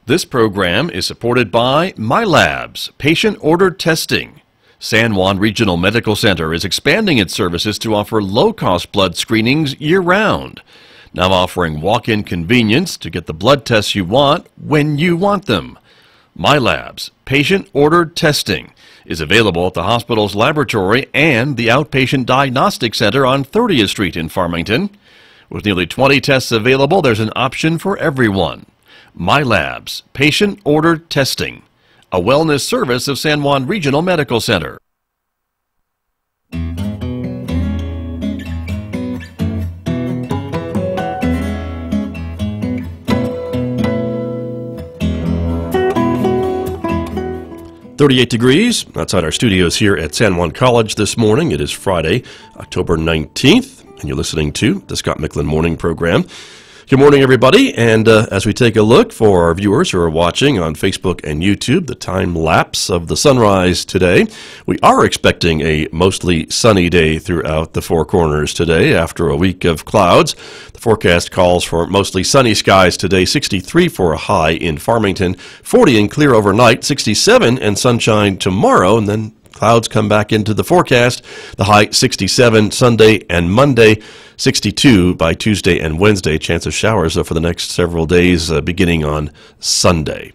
This program is supported by MyLabs, patient-ordered testing. San Juan Regional Medical Center is expanding its services to offer low-cost blood screenings year-round. Now offering walk-in convenience to get the blood tests you want when you want them. MyLabs, patient-ordered testing, is available at the hospital's laboratory and the Outpatient Diagnostic Center on 30th Street in Farmington. With nearly 20 tests available, there's an option for everyone. MyLabs, patient-ordered testing, a wellness service of San Juan Regional Medical Center. "38 degrees outside our studios here at San Juan College this morning. It is Friday, October 19th, and you're listening to the Scott Michlin Morning Program. Good morning, everybody, and as we take a look for our viewers who are watching on Facebook and YouTube, the time lapse of the sunrise today, we are expecting a mostly sunny day throughout the Four Corners today after a week of clouds. The forecast calls for mostly sunny skies today, 63 for a high in Farmington, 40 and clear overnight, 67 and sunshine tomorrow, and then clouds come back into the forecast. The high 67 Sunday and Monday, 62 by Tuesday and Wednesday. Chance of showers for the next several days beginning on Sunday.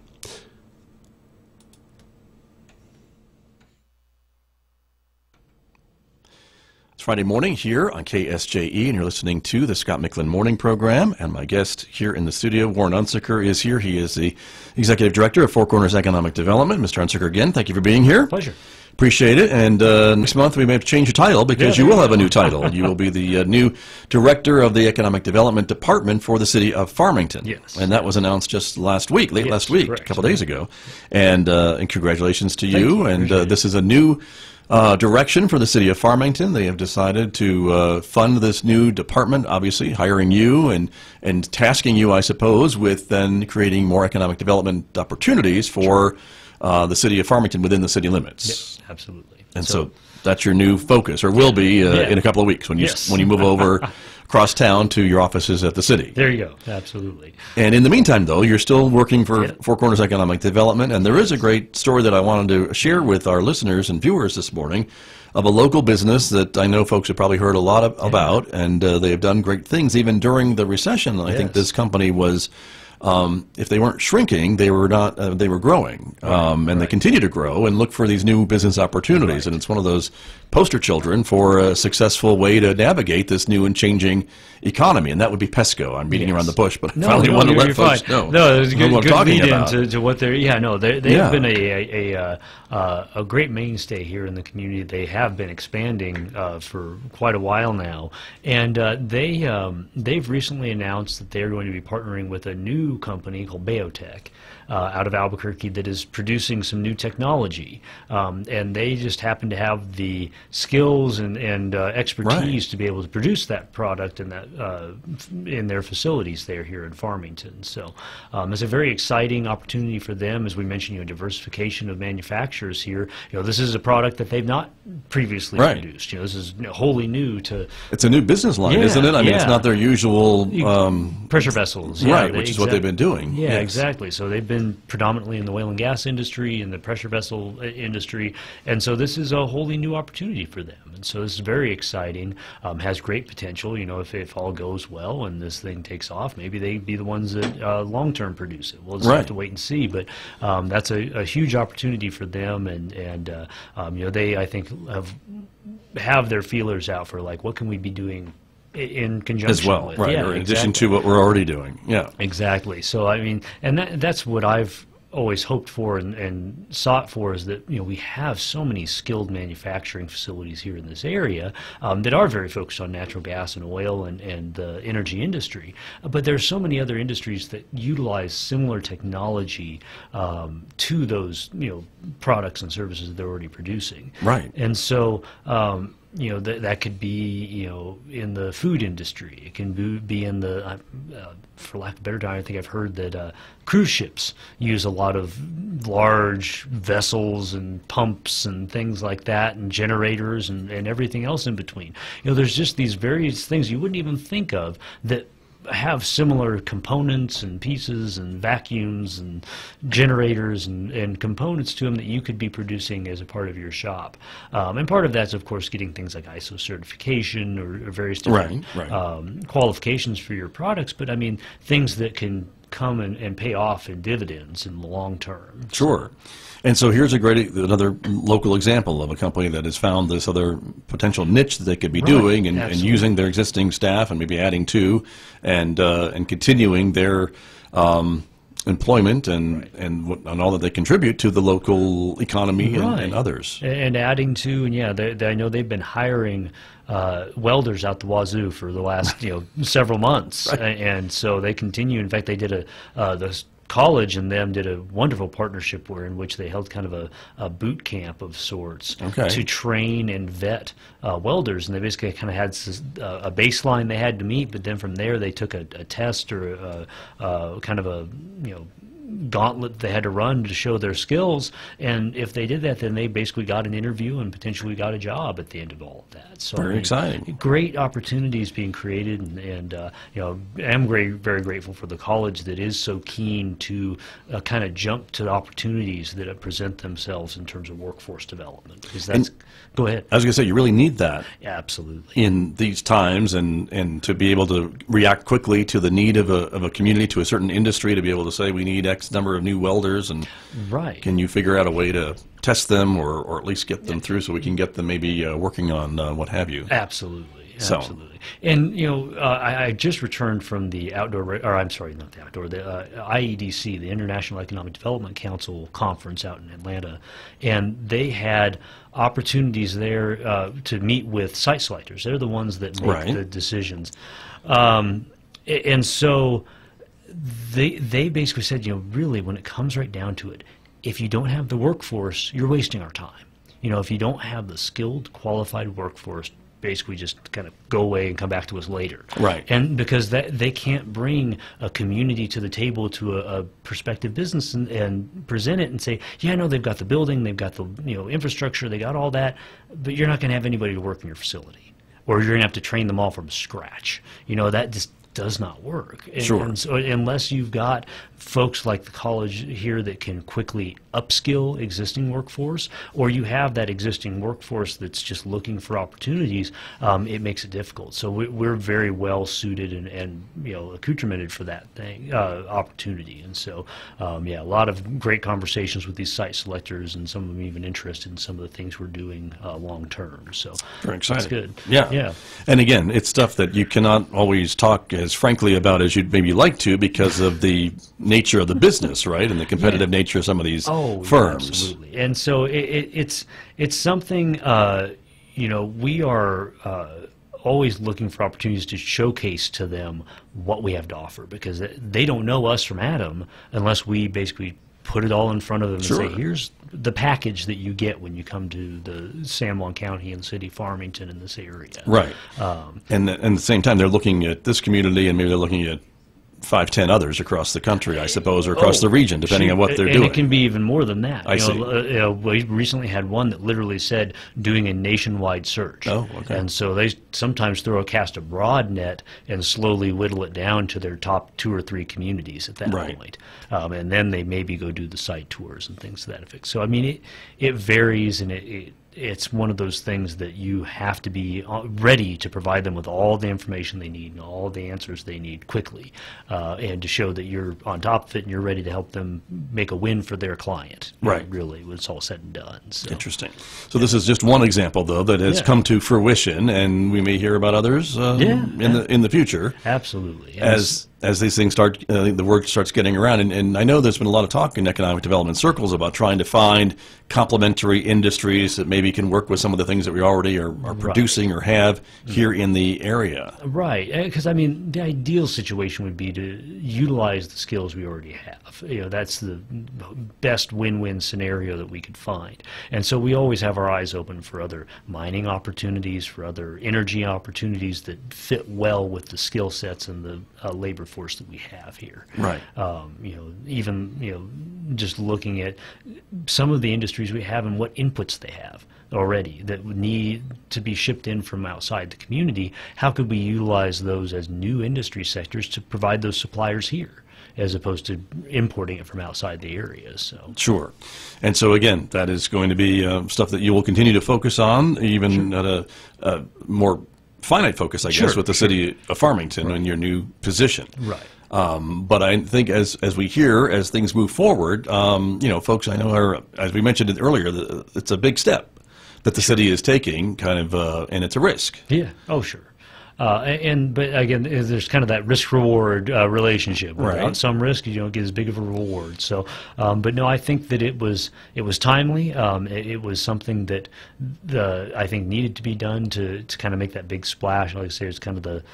It's Friday morning here on KSJE, and you're listening to the Scott Michlin Morning Program. And my guest here in the studio, Warren Unsicker, is here. He is the Executive Director of Four Corners Economic Development. Mr. Unsicker, again, thank you for being here. Pleasure. Appreciate it. And next month we may have to change your title because you will have a new title. You will be the new Director of the Economic Development Department for the city of Farmington. Yes. And that was announced just last week, last week, correct. a couple days ago. And congratulations to you. Thank you. And this is a new direction for the city of Farmington. They have decided to fund this new department, obviously hiring you and tasking you, I suppose, with then creating more economic development opportunities for the city of Farmington within the city limits. Yes, absolutely. And so that's your new focus, or will be in a couple of weeks when you move over across town to your offices at the city. There you go. Absolutely. And in the meantime, though, you're still working for Four Corners Economic Development, and there is a great story that I wanted to share with our listeners and viewers this morning of a local business that I know folks have probably heard a lot about, and they have done great things even during the recession. I think this company was, if they weren't shrinking, they were not. They were growing, and they continue to grow and look for these new business opportunities. And it's one of those poster children for a successful way to navigate this new and changing economy. And that would be Pesco. I'm beating around the bush, but I finally want to let folks know. No, it was a good lead about. into what they're. Yeah, no, they've been a great mainstay here in the community. They have been expanding for quite a while now, and they've recently announced that they're going to be partnering with a new company called Biotech out of Albuquerque that is producing some new technology, and they just happen to have the skills and expertise to be able to produce that product and that in their facilities there here in Farmington. So it's a very exciting opportunity for them. As we mentioned, diversification of manufacturers here. This is a product that they've not previously produced. This is wholly new to. It's a new business line, isn't it? I mean, it's not their usual pressure vessels, which is what they've been doing. Yeah, exactly. So they've been predominantly in the oil and gas industry, in the pressure vessel industry, and so this is a wholly new opportunity for them. And so this is very exciting. Has great potential. If all goes well and this thing takes off, maybe they'd be the ones that long-term produce it. We'll just have to wait and see. But that's a huge opportunity for them, and they, I think, have their feelers out for what can we be doing in conjunction as well, with. Or in addition to what we're already doing. Yeah, exactly. So I mean, and that's what I've always hoped for and sought for, is that we have so many skilled manufacturing facilities here in this area that are very focused on natural gas and oil and the energy industry, but there's so many other industries that utilize similar technology to those products and services that they're already producing. Right. And so that could be, in the food industry. It can be in the, for lack of a better term, I think I've heard that cruise ships use a lot of large vessels and pumps and things like that, and generators and everything else in between. There's just these various things you wouldn't even think of that have similar components and pieces and vacuums and generators and components to them that you could be producing as a part of your shop. And part of that's, of course, getting things like ISO certification or various different qualifications for your products. But I mean, things that can come and pay off in dividends in the long term. Sure. And so here's another local example of a company that has found this other potential niche that they could be doing and using their existing staff and maybe adding to and continuing their employment and all that they contribute to the local economy and others. And adding to, and yeah, I know they've been hiring welders out the wazoo for the last several months, and so they continue. In fact, they did the college and them did a wonderful partnership in which they held kind of a boot camp of sorts to train and vet welders, and they basically kind of had a baseline they had to meet, but then from there they took a test or kind of a gauntlet they had to run to show their skills, and if they did that, then they basically got an interview and potentially got a job at the end of all of that. So very exciting. Great opportunities being created, and I'm very grateful for the college that is so keen to kind of jump to the opportunities that present themselves in terms of workforce development. Because that's go ahead. I was going to say, you really need that. Yeah, absolutely. In these times, and to be able to react quickly to the need of a community, to a certain industry, to be able to say we need X number of new welders, and can you figure out a way to test them or at least get them through so we can get them maybe working on what have you. Absolutely. Absolutely. And, I just returned from the the IEDC, the International Economic Development Council conference out in Atlanta, and they had opportunities there to meet with site selectors. They're the ones that make the decisions. And so they basically said, really, when it comes right down to it, if you don't have the workforce, you're wasting our time. If you don't have the skilled, qualified workforce, basically just kind of go away and come back to us later. Right. And because they can't bring a community to the table to a prospective business and present it and say, yeah, no, they've got the building, they've got the infrastructure, they got all that, but you're not going to have anybody to work in your facility, or you're going to have to train them all from scratch. That just does not work. And so unless you've got folks like the college here that can quickly upskill existing workforce, or you have that existing workforce that's just looking for opportunities, it makes it difficult. So we're very well suited and accoutramented for that opportunity. And so a lot of great conversations with these site selectors, and some of them even interested in some of the things we're doing long term. So very exciting. That's good. Yeah. And again, it's stuff that you cannot always talk as frankly about as you'd maybe like to, because of the nature of the business, right, and the competitive nature of some of these firms. Absolutely. And so it's something we are always looking for opportunities to showcase to them what we have to offer, because they don't know us from Adam unless we basically put it all in front of them and say, here's the package that you get when you come to the San Juan County and the city of Farmington in this area. Right. And at the same time, they're looking at this community, and maybe they're looking at 5-10 others across the country, I suppose, or across the region, depending on what they're doing. And it can be even more than that. I see. We recently had one that literally said doing a nationwide search. Oh, okay. And so they sometimes cast a broad net and slowly whittle it down to their top 2 or 3 communities at that point. And then they maybe go do the site tours and things to that effect. So, I mean, it varies, and it's one of those things that you have to be ready to provide them with all the information they need and all the answers they need quickly, and to show that you're on top of it and you're ready to help them make a win for their client. Really, when it's all said and done. So. Interesting. So this is just one example, though, that has come to fruition, and we may hear about others in the future. Absolutely. As these things start, the word starts getting around, and I know there's been a lot of talk in economic development circles about trying to find complementary industries that maybe can work with some of the things that we already are producing or have here in the area. Right, because I mean, the ideal situation would be to utilize the skills we already have. That's the best win-win scenario that we could find. And so we always have our eyes open for other mining opportunities, for other energy opportunities that fit well with the skill sets and the labor force that we have here. Right. Even just looking at some of the industries we have and what inputs they have. already that would need to be shipped in from outside the community. How could we utilize those as new industry sectors to provide those suppliers here, as opposed to importing it from outside the area? So sure. And so again, that is going to be stuff that you will continue to focus on, even at a more finite focus, I guess, with the city of Farmington in your new position. Right. But I think as we hear, as things move forward, folks I know are, as we mentioned it earlier, it's a big step that the city is taking, kind of, and it's a risk. Yeah. Oh, sure. But again, there's kind of that risk-reward relationship. Without some risk, you don't get as big of a reward. So, but no, I think that it was timely. It was something that I think needed to be done to kind of make that big splash. Like I say, it's kind of the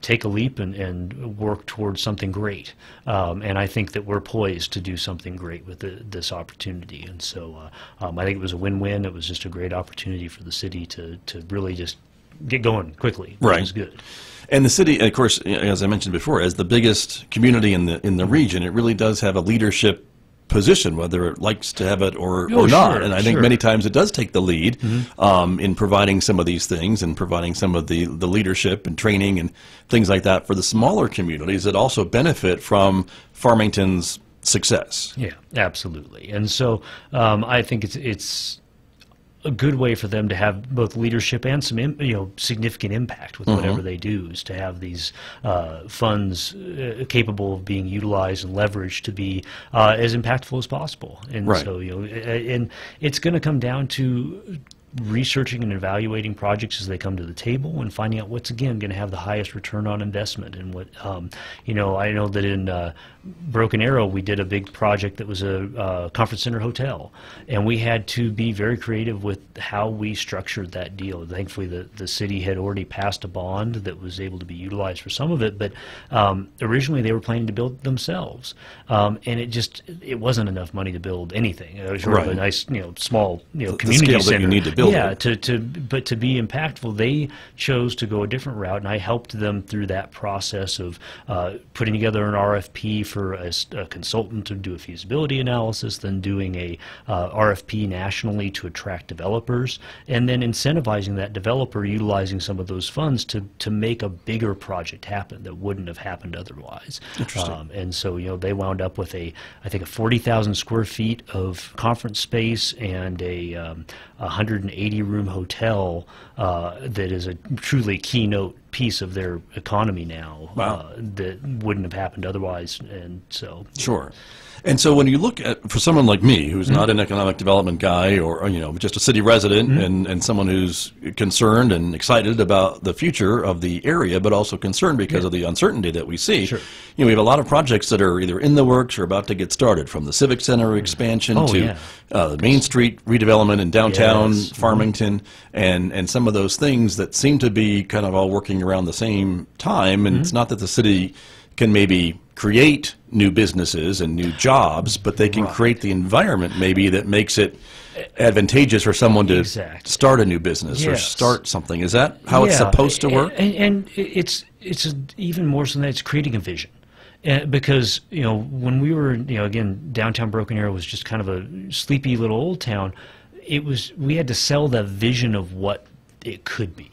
take a leap and work towards something great. And I think that we're poised to do something great with this opportunity. And so I think it was a win-win. It was just a great opportunity for the city to really just get going quickly, which is good. And the city, of course, as I mentioned before, as the biggest community in the region, it really does have a leadership position, whether it likes to have it or not. And I think many times it does take the lead in providing some of these things and providing some of the leadership and training and things like that for the smaller communities that also benefit from Farmington's success. Yeah, absolutely. And so I think it's a good way for them to have both leadership and some significant impact with whatever they do, is to have these funds capable of being utilized and leveraged to be as impactful as possible. And so and it's going to come down to researching and evaluating projects as they come to the table and finding out what's, again, going to have the highest return on investment. And what I know that in Broken Arrow we did a big project that was a conference center hotel, and we had to be very creative with how we structured that deal. Thankfully the city had already passed a bond that was able to be utilized for some of it, but originally they were planning to build it themselves, and it wasn't enough money to build anything. It was really a nice small community center. You need to build. Yeah, but to be impactful, they chose to go a different route, and I helped them through that process of putting together an RFP for a consultant to do a feasibility analysis, then doing a RFP nationally to attract developers, and then incentivizing that developer utilizing some of those funds to make a bigger project happen that wouldn't have happened otherwise. Interesting. And so they wound up with I think a 40,000 square feet of conference space and a 180-room hotel that is a truly keynote piece of their economy now. That wouldn't have happened otherwise. And so sure. And so when you look at, for someone like me, who's not an economic development guy or just a city resident and someone who's concerned and excited about the future of the area, but also concerned because of the uncertainty that we see, we have a lot of projects that are either in the works or about to get started, from the Civic Center expansion to the Main Street redevelopment in downtown Farmington, and some of those things that seem to be kind of all working around the same time. And it's not that the city can maybe create new businesses and new jobs, but they can create the environment maybe that makes it advantageous for someone to start a new business or start something. Is that how it's supposed to work? And it's even more so than that, it's creating a vision. Because when we were again, downtown Broken Arrow was just kind of a sleepy little old town. We had to sell the vision of what it could be.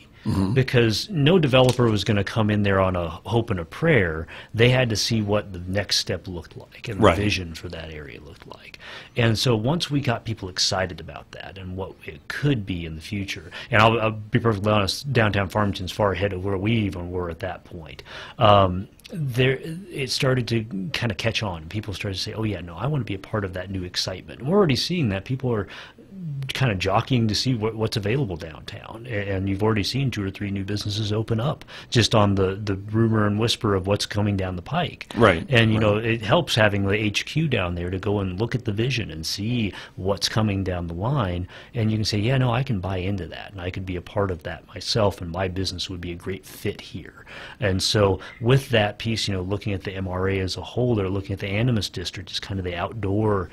Because no developer was going to come in there on a hope and a prayer. They had to see what the next step looked like and the vision for that area looked like. And so once we got people excited about that and what it could be in the future, and I'll be perfectly honest, downtown Farmington's far ahead of where we even were at that point. It started to kind of catch on. People started to say, oh yeah, no, I want to be a part of that new excitement. And we're already seeing that. People are kind of jockeying to see what's available downtown, and you've already seen 2 or 3 new businesses open up just on the rumor and whisper of what's coming down the pike. And it helps having the HQ down there to go and look at the vision and see what's coming down the line, and you can say, yeah, no, I can buy into that, and I could be a part of that myself, and my business would be a great fit here. And so with that piece, looking at the MRA as a whole, or looking at the Animus District as kind of the outdoor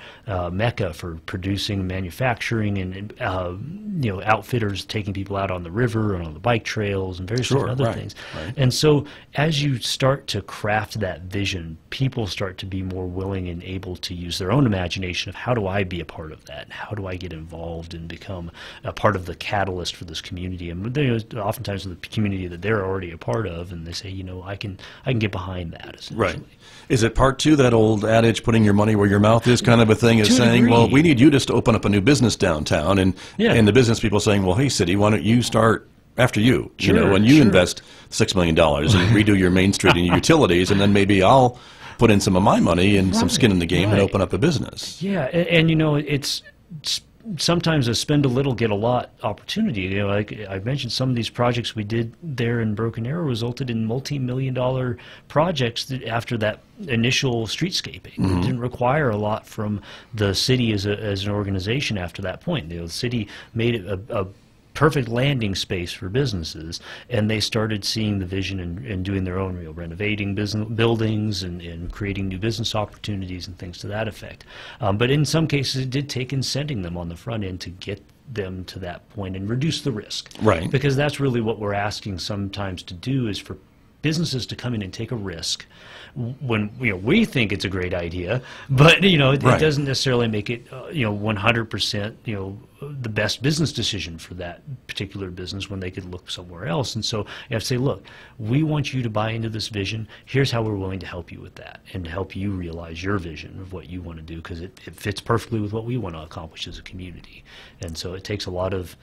mecca for producing manufacturing manufacturing and outfitters taking people out on the river and on the bike trails and various different other things. Right. And so as you start to craft that vision, people start to be more willing and able to use their own imagination of how do I be a part of that? How do I get involved and become a part of the catalyst for this community? And oftentimes the community that they're already a part of, and they say, I can get behind that, essentially. Right. Is it part two, that old adage, putting your money where your mouth is kind of a thing, is saying, well, we need you just to open up a new business downtown, and the business people saying, well, hey, city, why don't you start after you? When you invest $6 million and redo your Main Street and your utilities, and then maybe I'll put in some of my money and some skin in the game and open up a business. Yeah, and it's sometimes a spend a little, get a lot opportunity. Like I mentioned, some of these projects we did there in Broken Arrow resulted in multi-million-dollar projects after that initial streetscaping. It didn't require a lot from the city as an organization after that point. The city made it a perfect landing space for businesses, and they started seeing the vision and doing their own renovating buildings and creating new business opportunities and things to that effect. But in some cases, it did take incenting them on the front end to get them to that point and reduce the risk. Right. Because that's really what we're asking sometimes to do, is for businesses to come in and take a risk when we think it's a great idea, but it doesn't necessarily make it 100% the best business decision for that particular business when they could look somewhere else. And so you have to say, look, we want you to buy into this vision. Here's how we're willing to help you with that and to help you realize your vision of what you want to do, because it fits perfectly with what we want to accomplish as a community. And so it takes a lot of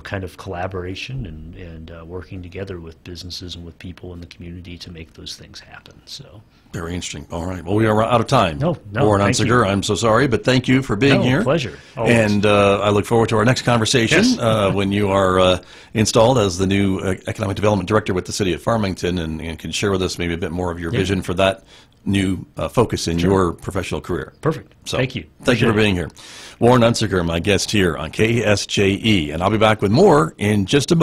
kind of collaboration and working together with businesses and with people in the community to make those things happen. So very interesting. All right. Well, we are out of time. No, Warren Unsicker, I'm so sorry, but thank you for being here. Pleasure. Always. And I look forward to our next conversation when you are installed as the new Economic Development Director with the City of Farmington, and can share with us maybe a bit more of your vision for that new focus in your professional career. Perfect. So, thank you. Thank you for being here. Warren Unsicker, my guest here on KSJE, and I'll be back with more in just a moment.